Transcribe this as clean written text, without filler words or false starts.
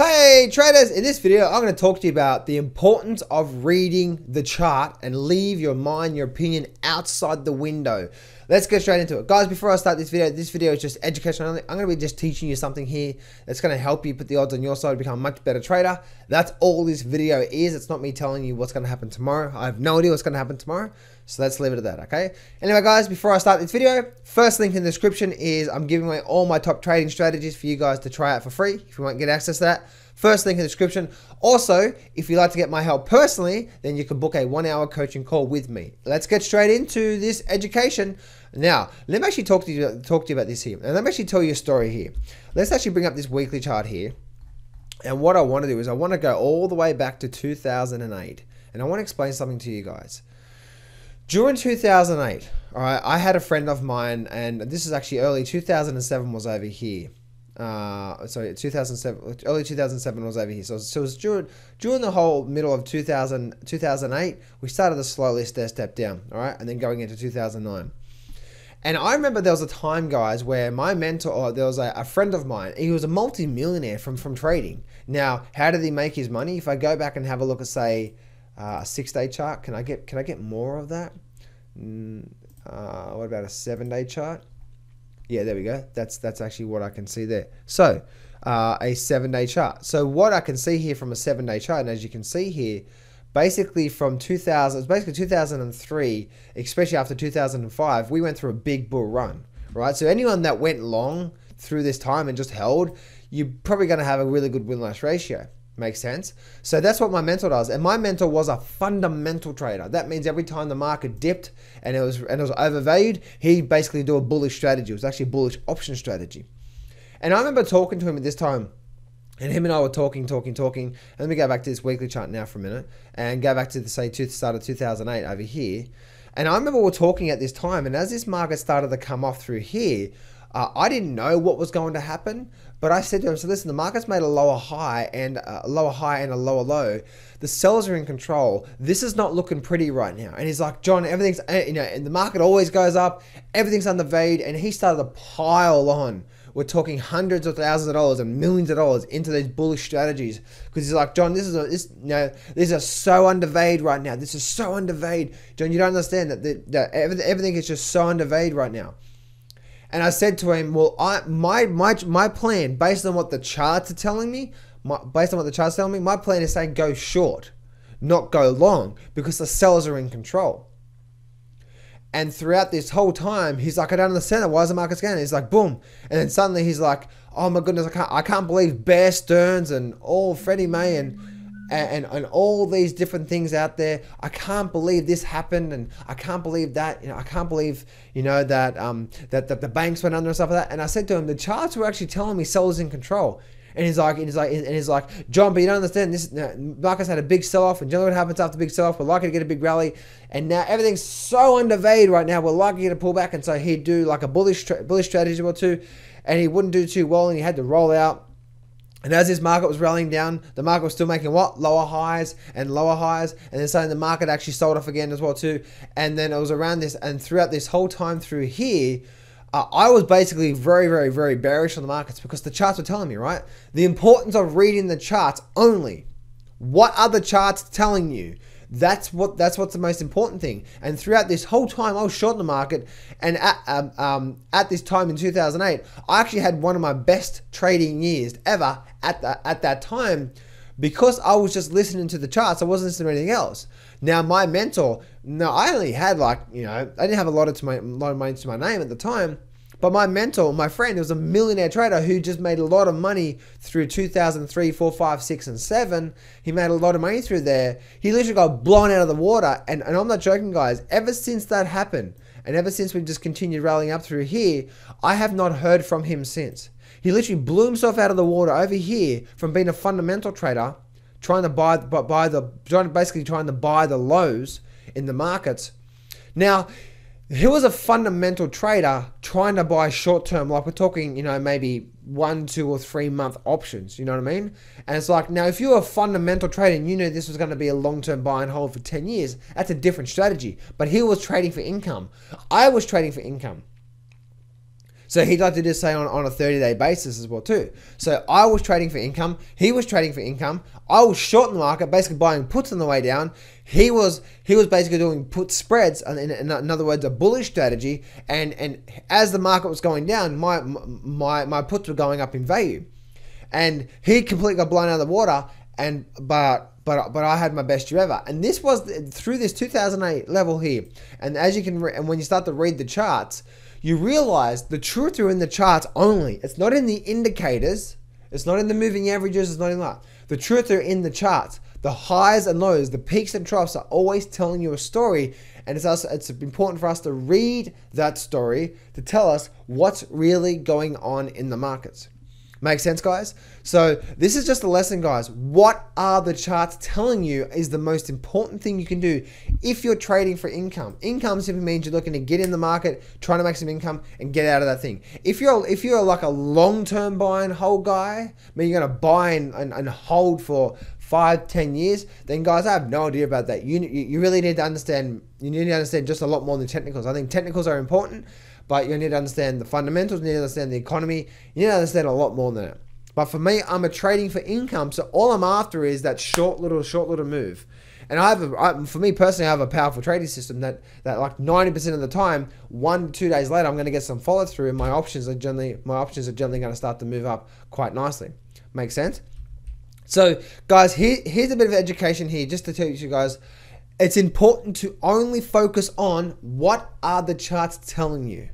Hey traders, in this video I'm going to talk to you about the importance of reading the chart and leave your mind, your opinion outside the window. Let's get straight into it. Guys, before I start this video is just education only. I'm going to be just teaching you something here that's going to help you put the odds on your side to become a much better trader. That's all this video is. It's not me telling you what's going to happen tomorrow. I have no idea what's going to happen tomorrow. So let's leave it at that, okay? Anyway, guys, before I start this video, first link in the description is I'm giving away all my top trading strategies for you guys to try out for free if you want to get access to that. First link in the description. Also, if you'd like to get my help personally, then you can book a 1-hour coaching call with me. Let's get straight into this education. Now, let me actually talk to you about this here. And let me actually tell you a story here. Let's actually bring up this weekly chart here. And what I want to do is I want to go all the way back to 2008. And I want to explain something to you guys. During 2008, all right, I had a friend of mine, and this is actually early 2007 was over here. Sorry, 2007, early 2007 was over here. So it was during the whole middle of 2008, we started to slowly step down, all right, and then going into 2009. And I remember there was a time, guys, where my mentor, there was a friend of mine, he was a multi-millionaire from trading. Now, how did he make his money? If I go back and have a look at, say, a 6-day chart, can I get more of that? What about a 7-day chart? Yeah, there we go. That's actually what I can see there. So, a 7-day chart. So what I can see here from a 7-day chart, and as you can see here, basically from 2000, it's basically 2003, especially after 2005, we went through a big bull run, right? So anyone that went long through this time and just held, you're probably going to have a really good win-loss ratio. Makes sense? So that's what my mentor does. And my mentor was a fundamental trader. That means every time the market dipped and it was overvalued, he basically do a bullish strategy. It was actually a bullish option strategy. And I remember talking to him at this time, and him and I were talking. And let me go back to this weekly chart now for a minute and go back to the start of 2008 over here. And I remember we were talking at this time, and as this market started to come off through here, I didn't know what was going to happen, but I said to him, so listen, the market's made a lower high and a lower low. The sellers are in control. This is not looking pretty right now. And he's like, John, everything's, and the market always goes up. Everything's undervalued. And he started to pile on. We're talking hundreds of thousands of dollars and millions of dollars into these bullish strategies. Because he's like, John, these are so undervalued right now. This is so undervalued. John, you don't understand that everything is just so undervalued right now. And I said to him, well, my plan, based on what the charts are telling me, my plan is saying go short, not go long, because the sellers are in control. And throughout this whole time, he's like, I don't understand it. Why is the market scanning? He's like, boom. And then suddenly he's like, oh my goodness, I can't believe Bear Stearns and all Freddie Mae and all these different things out there. I can't believe this happened, and I can't believe that. I can't believe that that the banks went under and stuff like that. And I said to him, the charts were actually telling me sellers in control. And he's like, John, but you don't understand. This market's had a big sell-off, and generally what happens after a big sell-off, we're likely to get a big rally, and now everything's so undervalued right now, we're likely to pull back. And so he'd do like a bullish strategy or two, and he wouldn't do too well, and he had to roll out. And as this market was rallying down, the market was still making what? Lower highs, and then suddenly the market actually sold off again as well too. And then it was around this, and throughout this whole time through here, I was basically very, very, very bearish on the markets because the charts were telling me, right? The importance of reading the charts only. What are the charts telling you? That's what's the most important thing. And throughout this whole time, I was short in the market. And at this time in 2008, I actually had one of my best trading years ever at that time, because I was just listening to the charts. I wasn't listening to anything else. Now my mentor, I only had I didn't have a lot of money to my name at the time. But my mentor, my friend, was a millionaire trader who just made a lot of money through 2003, 4, 5, 6, and 7. He made a lot of money through there. He literally got blown out of the water. And I'm not joking, guys. Ever since that happened, and ever since we've just continued rallying up through here, I have not heard from him since. He literally blew himself out of the water over here from being a fundamental trader, trying to buy the lows in the markets. Now, he was a fundamental trader trying to buy short-term, like we're talking, maybe 1, 2, or 3 month options, you know what I mean? And it's like, now if you're a fundamental trader and you knew this was going to be a long-term buy and hold for 10 years, that's a different strategy. But he was trading for income. I was trading for income. So he'd like to just say on a 30-day basis as well too. So I was trading for income. He was trading for income. I was short in the market, basically buying puts on the way down. He was basically doing put spreads, in other words, a bullish strategy. And as the market was going down, my puts were going up in value. And he completely got blown out of the water. But I had my best year ever. And this was through this 2008 level here. And as you can, and when you start to read the charts, you realize the truth are in the charts only. It's not in the indicators. It's not in the moving averages. It's not in that. The truth are in the charts. The highs and lows, the peaks and troughs are always telling you a story. And it's important for us to read that story to tell us what's really going on in the markets. Make sense, guys? So this is just a lesson, guys. What are the charts telling you is the most important thing you can do if you're trading for income. Income simply means you're looking to get in the market, trying to make some income and get out of that thing. If you're like a long-term buy and hold guy, I mean you're going to buy and hold for 5-10 years, then guys, I have no idea about that. You really need to understand. You need to understand just a lot more than technicals. I think technicals are important, but you need to understand the fundamentals, you need to understand the economy, you need to understand a lot more than it. But for me, I'm a trading for income, so all I'm after is that short little move. And for me personally, I have a powerful trading system that like 90% of the time, 1 to 2 days later, I'm going to get some follow through, and my options are generally going to start to move up quite nicely. Make sense? So guys, here's a bit of education here, just to teach you guys. It's important to only focus on what are the charts telling you.